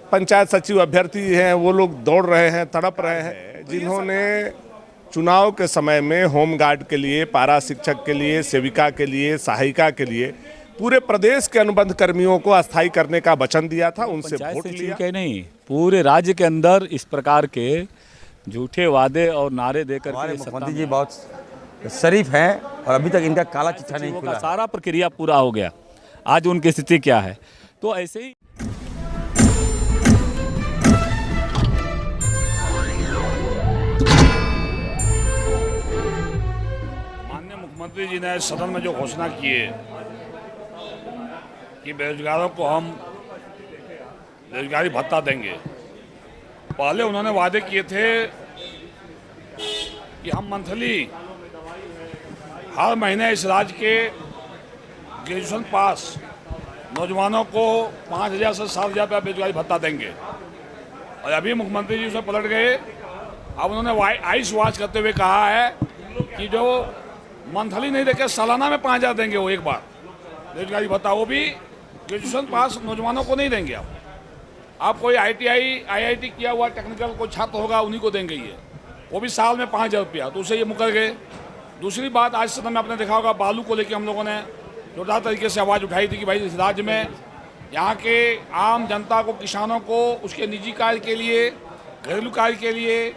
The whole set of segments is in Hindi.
पंचायत सचिव अभ्यर्थी हैं वो लोग दौड़ रहे हैं, तड़प रहे हैं, जिन्होंने चुनाव के समय में होमगार्ड के लिए, पारा शिक्षक के लिए, सेविका के लिए, सहायिका के लिए पूरे प्रदेश के अनुबंध कर्मियों को अस्थायी करने का वचन दिया था, उनसे वोट लिया। के नहीं, पूरे राज्य के अंदर इस प्रकार के झूठे वादे और नारे देकर हमारे मुख्यमंत्री जी बहुत शरीफ हैं और अभी तक इनका काला चिट्ठा नहीं खुला। सारा प्रक्रिया पूरा हो गया, आज उनकी स्थिति क्या है। तो ऐसे ही माननीय मुख्यमंत्री जी ने सदन में जो घोषणा की है कि बेरोजगारों को हम बेरोजगारी भत्ता देंगे, पहले उन्होंने वादे किए थे कि हम मंथली हर महीने इस राज्य के ग्रेजुएशन पास नौजवानों को 5,000 से 7,000 रुपया बेरोजगारी भत्ता देंगे। और अभी मुख्यमंत्री जी उसमें पलट गए। अब उन्होंने आइस वॉच करते हुए कहा है कि जो मंथली नहीं देके सालाना में 5,000 देंगे वो एक बार बेरोजगारी भत्ता, वो भी ग्रेजुएशन पास नौजवानों को नहीं देंगे। आप कोई IIT किया हुआ टेक्निकल कोई छात्र होगा उन्हीं को देंगे ये, वो भी साल में 5,000 रुपया, तो उससे ये मुकर गए। दूसरी बात, आज सदन में आपने देखा होगा बालू को लेकर हम लोगों ने जोरदार तरीके से आवाज़ उठाई थी कि भाई इस राज्य में यहाँ के आम जनता को, किसानों को उसके निजी कार्य के लिए, घरेलू कार्य के लिए,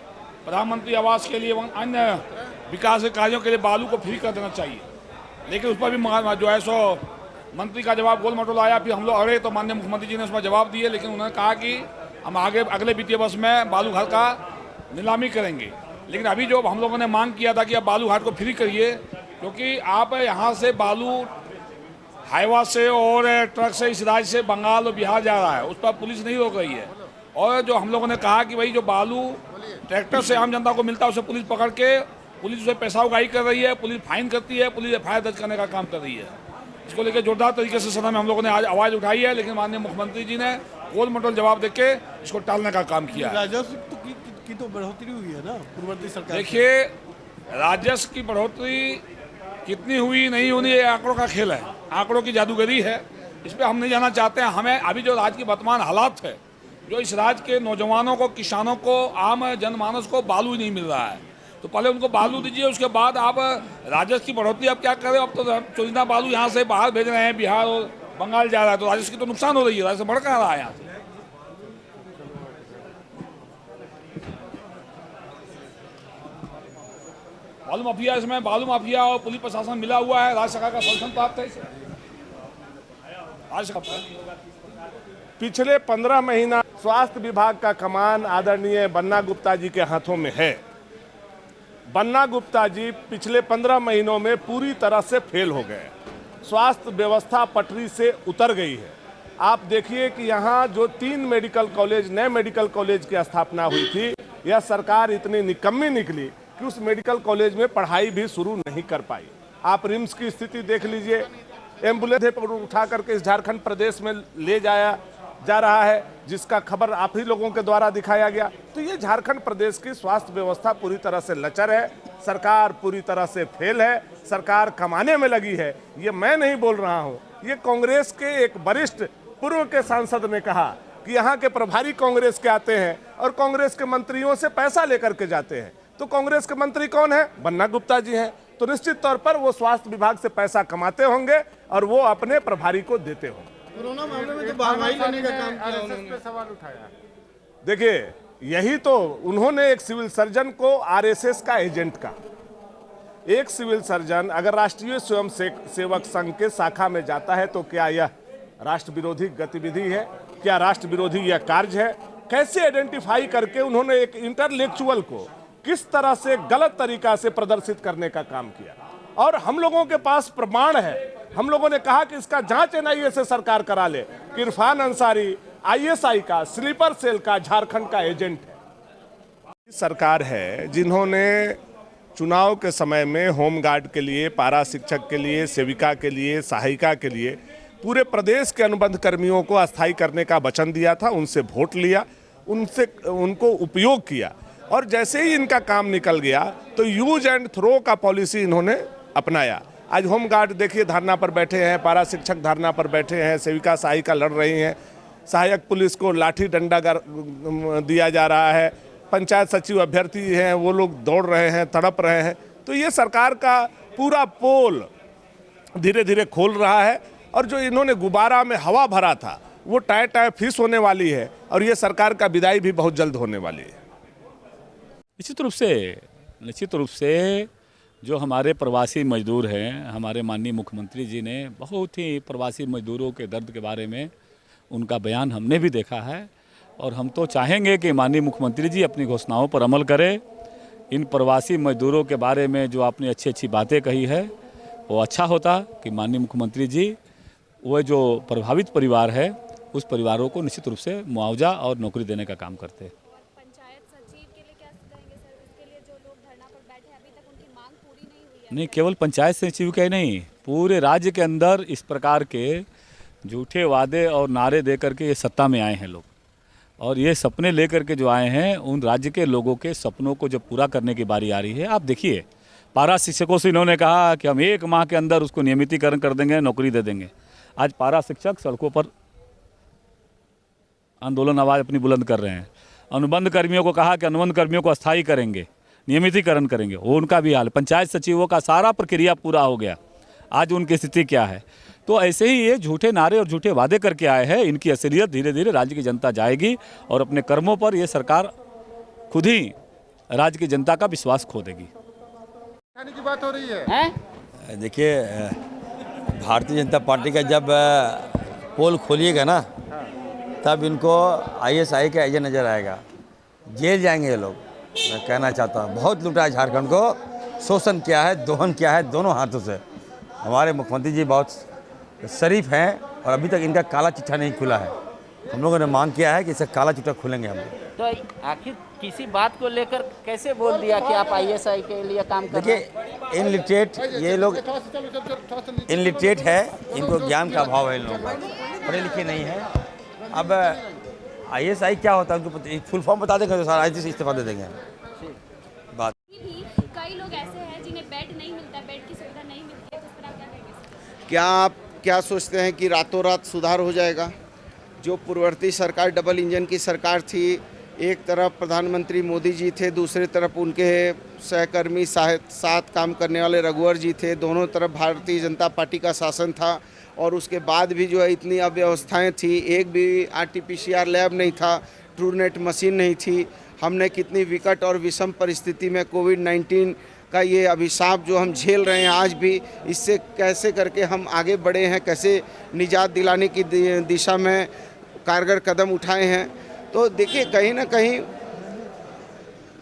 प्रधानमंत्री आवास के लिए, अन्य विकास के कार्यों के लिए बालू को फ्री कर देना चाहिए। लेकिन उस पर भी जो है सो मंत्री का जवाब गोल मटोल आया। फिर हम लोग अड़े तो माननीय मुख्यमंत्री जी ने उसमें जवाब दिए, लेकिन उन्होंने कहा कि हम अगले वित्तीय वर्ष में बालू घाट का नीलामी करेंगे। लेकिन अभी जो हम लोगों ने मांग किया था कि आप बालू घाट को फ्री करिए, क्योंकि आप यहाँ से बालू हाईवा से और ट्रक से इस राज्य से बंगाल और बिहार जा रहा है, उस पर पुलिस नहीं रोक रही है। और जो हम लोगों ने कहा कि भाई जो बालू ट्रैक्टर से आम जनता को मिलता है उसे पुलिस पकड़ के, पुलिस उसे पैसा उगाही कर रही है, पुलिस फाइन करती है, पुलिस FIR दर्ज करने का काम कर रही है। इसको लेकर जोरदार तरीके से सदन में हम लोगों ने आज आवाज़ उठाई है, लेकिन माननीय मुख्यमंत्री जी ने गोल मटोल जवाब देके इसको टालने का काम किया है। राजस्व की तो बढ़ोतरी हुई है ना पूर्ववर्ती सरकार। देखिए, राजस्व की बढ़ोतरी कितनी हुई नहीं हुई ये आंकड़ों का खेल है, आंकड़ों की जादूगरी है, इस पर हम नहीं जाना चाहते हैं। हमें अभी जो राज्य की वर्तमान हालात है, जो इस राज्य के नौजवानों को, किसानों को, आम जनमानस को बालू ही नहीं मिल रहा है, तो पहले उनको बालू दीजिए, उसके बाद आप राजस्व की बढ़ोतरी आप क्या करें। अब तो चुनिंदा बालू यहाँ से बाहर भेज रहे हैं, बिहार और बंगाल जा रहा है, तो राजस्व की तो नुकसान हो रही है, राजस्व बढ़ कहाँ रहा है यहाँ से। बालू माफिया, इसमें बालू माफिया और पुलिस प्रशासन मिला हुआ है, राज्य सरकार का संरक्षण प्राप्त है इसे। पिछले 15 महीना स्वास्थ्य विभाग का कमान आदरणीय बन्ना गुप्ता जी के हाथों में है। बन्ना गुप्ता जी पिछले 15 महीनों में पूरी तरह से फेल हो गए, स्वास्थ्य व्यवस्था पटरी से उतर गई है। आप देखिए कि यहाँ जो 3 मेडिकल कॉलेज, नए मेडिकल कॉलेज की स्थापना हुई थी, यह सरकार इतनी निकम्मी निकली कि उस मेडिकल कॉलेज में पढ़ाई भी शुरू नहीं कर पाई। आप रिम्स की स्थिति देख लीजिए, एम्बुलेंस पर उठा करके इस झारखंड प्रदेश में ले जाया जा रहा है, जिसका खबर आप ही लोगों के द्वारा दिखाया गया। तो ये झारखंड प्रदेश की स्वास्थ्य व्यवस्था पूरी तरह से लचर है, सरकार पूरी तरह से फेल है, सरकार कमाने में लगी है। ये मैं नहीं बोल रहा हूँ, ये कांग्रेस के एक वरिष्ठ पूर्व के सांसद ने कहा कि यहाँ के प्रभारी कांग्रेस के आते हैं और कांग्रेस के मंत्रियों से पैसा लेकर के जाते हैं। तो कांग्रेस के मंत्री कौन है? बन्ना गुप्ता जी हैं। तो निश्चित तौर पर वो स्वास्थ्य विभाग से पैसा कमाते होंगे और वो अपने प्रभारी को देते होंगे। कोरोना मामले में तो बारवाही लेने का काम किया, उन्होंने सवाल उठाया। देखिए, यही तो उन्होंने एक सिविल सर्जन को RSS का एजेंट का, एक सिविल सर्जन अगर राष्ट्रीय स्वयं सेवक संघ के शाखा में जाता है तो क्या यह राष्ट्र विरोधी गतिविधि है? क्या राष्ट्र विरोधी यह कार्य है? कैसे आइडेंटिफाई करके उन्होंने एक इंटेलेक्चुअल को किस तरह से गलत तरीका से प्रदर्शित करने का काम किया। और हम लोगों के पास प्रमाण है, हम लोगों ने कहा कि इसका जांच NIA से सरकार करा ले कि इरफान अंसारी ISI का स्लीपर सेल का झारखंड का एजेंट है। सरकार है जिन्होंने चुनाव के समय में होमगार्ड के लिए, पारा शिक्षक के लिए, सेविका के लिए, सहायिका के लिए पूरे प्रदेश के अनुबंध कर्मियों को अस्थायी करने का वचन दिया था, उनसे वोट लिया, उनको उपयोग किया। और जैसे ही इनका काम निकल गया तो यूज एंड थ्रो का पॉलिसी इन्होंने अपनाया। आज होमगार्ड देखिए धरना पर बैठे हैं, पारा शिक्षक धरना पर बैठे हैं, सेविका सहायिका लड़ रही हैं, सहायक पुलिस को लाठी डंडा दिया जा रहा है, पंचायत सचिव अभ्यर्थी हैं वो लोग दौड़ रहे हैं, तड़प रहे हैं। तो ये सरकार का पूरा पोल धीरे धीरे खोल रहा है और जो इन्होंने गुब्बारा में हवा भरा था वो टाय टाय फीस होने वाली है और ये सरकार का विदाई भी बहुत जल्द होने वाली है। निश्चित रूप से जो हमारे प्रवासी मजदूर हैं, हमारे माननीय मुख्यमंत्री जी ने बहुत ही प्रवासी मजदूरों के दर्द के बारे में उनका बयान हमने भी देखा है और हम तो चाहेंगे कि माननीय मुख्यमंत्री जी अपनी घोषणाओं पर अमल करें। इन प्रवासी मजदूरों के बारे में जो आपने अच्छी अच्छी बातें कही है वो अच्छा होता कि माननीय मुख्यमंत्री जी वो जो प्रभावित परिवार है उस परिवारों को निश्चित रूप से मुआवजा और नौकरी देने का काम करते हैं। पंचायत सचिव के लिए क्या कहेंगे सर? उसके लिए जो लोग धरना पर बैठे हैं अभी तक उनकी मांग पूरी नहीं हुई है। नहीं, केवल पंचायत सचिव के नहीं, पूरे राज्य के अंदर इस प्रकार के झूठे वादे और नारे दे करके ये सत्ता में आए हैं लोग और ये सपने लेकर के जो आए हैं उन राज्य के लोगों के सपनों को जब पूरा करने की बारी आ रही है। आप देखिए, पारा शिक्षकों से इन्होंने कहा कि हम 1 माह के अंदर उसको नियमितीकरण कर देंगे, नौकरी दे देंगे। आज पारा शिक्षक सड़कों पर आंदोलन आवाज़ अपनी बुलंद कर रहे हैं। अनुबंध कर्मियों को कहा कि अनुबंध कर्मियों को अस्थायी करेंगे, नियमितीकरण करेंगे, वो उनका भी हाल। पंचायत सचिवों का सारा प्रक्रिया पूरा हो गया, आज उनकी स्थिति क्या है। तो ऐसे ही ये झूठे नारे और झूठे वादे करके आए हैं। इनकी असलियत धीरे धीरे राज्य की जनता जाएगी और अपने कर्मों पर ये सरकार खुद ही राज्य की जनता का विश्वास खो देगी। की बात हो रही है। देखिए, भारतीय जनता पार्टी का जब पोल खोलिएगा ना तब इनको ISI का एजेंट नज़र आएगा, जेल जाएंगे ये लोग। मैं कहना चाहता हूँ बहुत लूटा है झारखंड को, शोषण किया है, दोहन किया है दोनों हाथों से। हमारे मुख्यमंत्री जी बहुत शरीफ हैं और अभी तक इनका काला चिट्ठा नहीं खुला है। हम लोगों ने मांग किया है कि इसका काला चिट्ठा खुलेंगे हम लोग। तो आखिर किसी बात को लेकर कैसे बोल दिया कि आप ISI के लिए काम कर रहे हैं? देखिए, इनलिटरेट ये लोग इनलिटरेट है, इनको ज्ञान का अभाव है, इन लोगों को पढ़े लिखे नहीं है। अब ISI क्या होता है उनको फुल फॉर्म बता देंगे तो सारा ISI से इस्तीफा दे देंगे। बात भी कई लोग ऐसे हैं जिन्हें बेड नहीं मिलता, बेड की सुविधा नहीं मिलती है, तो इस पर आप क्या कहेंगे? क्या आप क्या सोचते हैं कि रातों रात सुधार हो जाएगा? जो पूर्ववर्ती सरकार डबल इंजन की सरकार थी, एक तरफ प्रधानमंत्री मोदी जी थे, दूसरी तरफ उनके सहकर्मी साथ काम करने वाले रघुवर जी थे, दोनों तरफ भारतीय जनता पार्टी का शासन था और उसके बाद भी जो है इतनी अव्यवस्थाएं थी। एक भी RT-PCR लैब नहीं था, ट्रूनेट मशीन नहीं थी। हमने कितनी विकट और विषम परिस्थिति में कोविड-19 का ये अभिशाप जो हम झेल रहे हैं आज भी, इससे कैसे करके हम आगे बढ़े हैं, कैसे निजात दिलाने की दिशा में कारगर कदम उठाए हैं। तो देखिए, कहीं ना कहीं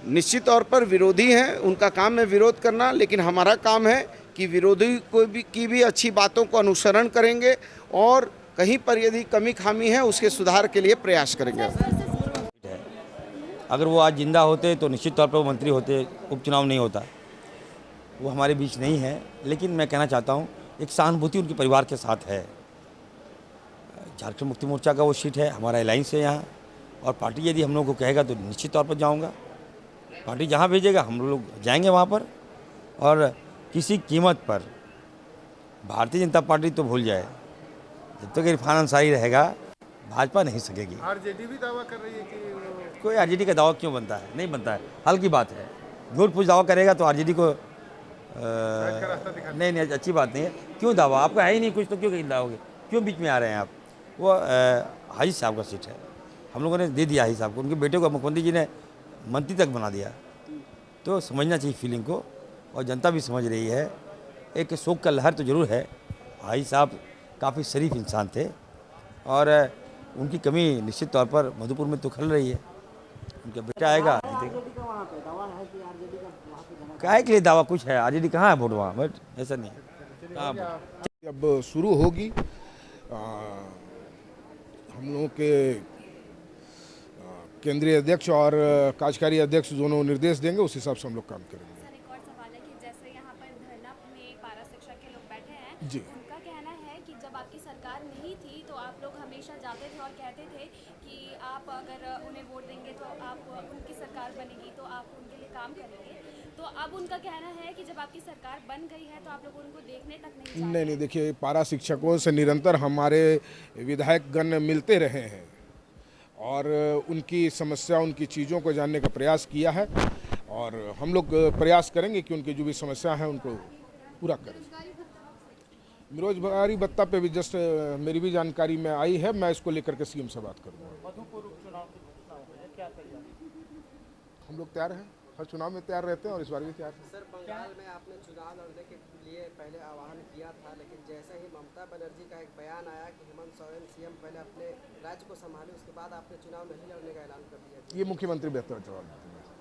निश्चित तौर पर विरोधी हैं, उनका काम है विरोध करना, लेकिन हमारा काम है कि विरोधी की भी अच्छी बातों को अनुसरण करेंगे और कहीं पर यदि कमी खामी है उसके सुधार के लिए प्रयास करेंगे। अगर वो आज जिंदा होते तो निश्चित तौर पर वो मंत्री होते, उपचुनाव नहीं होता। वो हमारे बीच नहीं है, लेकिन मैं कहना चाहता हूँ एक सहानुभूति उनके परिवार के साथ है। झारखंड मुक्ति मोर्चा का वो सीट है, हमारा अलायंस है यहाँ, और पार्टी यदि हम लोग को कहेगा तो निश्चित तौर पर जाऊँगा। पार्टी जहाँ भेजेगा हम लोग जाएंगे वहाँ पर, और किसी कीमत पर भारतीय जनता पार्टी तो भूल जाए, जब तक इरफान अंसारी रहेगा भाजपा नहीं सकेगी। RJD भी दावा कर रही है कि कोई RJD का दावा क्यों बनता है? नहीं बनता है, हल की बात है। झूठ पूछ दावा करेगा तो RJD को नहीं, अच्छी बात नहीं है। क्यों दावा? आपका है ही नहीं कुछ, तो क्यों कहीं दाओगे? क्यों बीच में आ रहे हैं आप? वो हाजी साहब का सीट है, हम लोगों ने दे दिया हाजी साहब को। उनके बेटे को मुख्यमंत्री जी ने मंत्री तक बना दिया। तो समझना चाहिए फीलिंग को, और जनता भी समझ रही है। एक शोक का लहर तो ज़रूर है। हाजी साहब काफ़ी शरीफ इंसान थे और उनकी कमी निश्चित तौर पर मधुपुर में तो खल रही है। उनका बेटा आएगा, काहे के लिए दावा कुछ है? RJD कहाँ है वोट वहाँ? बट ऐसा नहीं है। अब शुरू होगी, हम लोगों के केंद्रीय अध्यक्ष और कार्यकारी अध्यक्ष दोनों निर्देश देंगे, उस हिसाब से हम लोग काम करेंगे। सर, एक और सवाल है कि जैसे यहाँ पर धरना में पारा शिक्षक के लोग बैठे हैं जी, उनका कहना है कि जब आपकी सरकार नहीं थी तो आप लोग हमेशा जाते थे और कहते थे कि आप अगर उन्हें वोट देंगे तो आप उनकी सरकार बनेगी तो आप उनके लिए काम करेंगे। तो अब उनका कहना है कि जब आपकी सरकार बन गई है तो आप लोग उनको देखने तक नहीं जा रहे। नहीं, देखिए, पारा शिक्षकों से निरंतर हमारे विधायक गण मिलते रहे हैं और उनकी समस्या, उनकी चीज़ों को जानने का प्रयास किया है और हम लोग प्रयास करेंगे कि उनकी जो भी समस्या है उनको पूरा करें। बेरोजगारी भत्ता पे भी जस्ट मेरी भी जानकारी में आई है, मैं इसको लेकर के सीएम से बात करूँगा। हम लोग तैयार हैं, हर चुनाव में तैयार रहते हैं और इस बार भी तैयार हैं। सर, बंगाल में आपने चुनाव लड़ने के लिए पहले आह्वान किया था, लेकिन जैसे ही ममता बनर्जी का एक बयान आया कि हेमंत सोरेन सीएम पहले अपने राज्य को संभाले, उसके बाद आपने चुनाव नहीं लड़ने का ऐलान कर दिया। ये मुख्यमंत्री बेहतर जवाब देते हैं।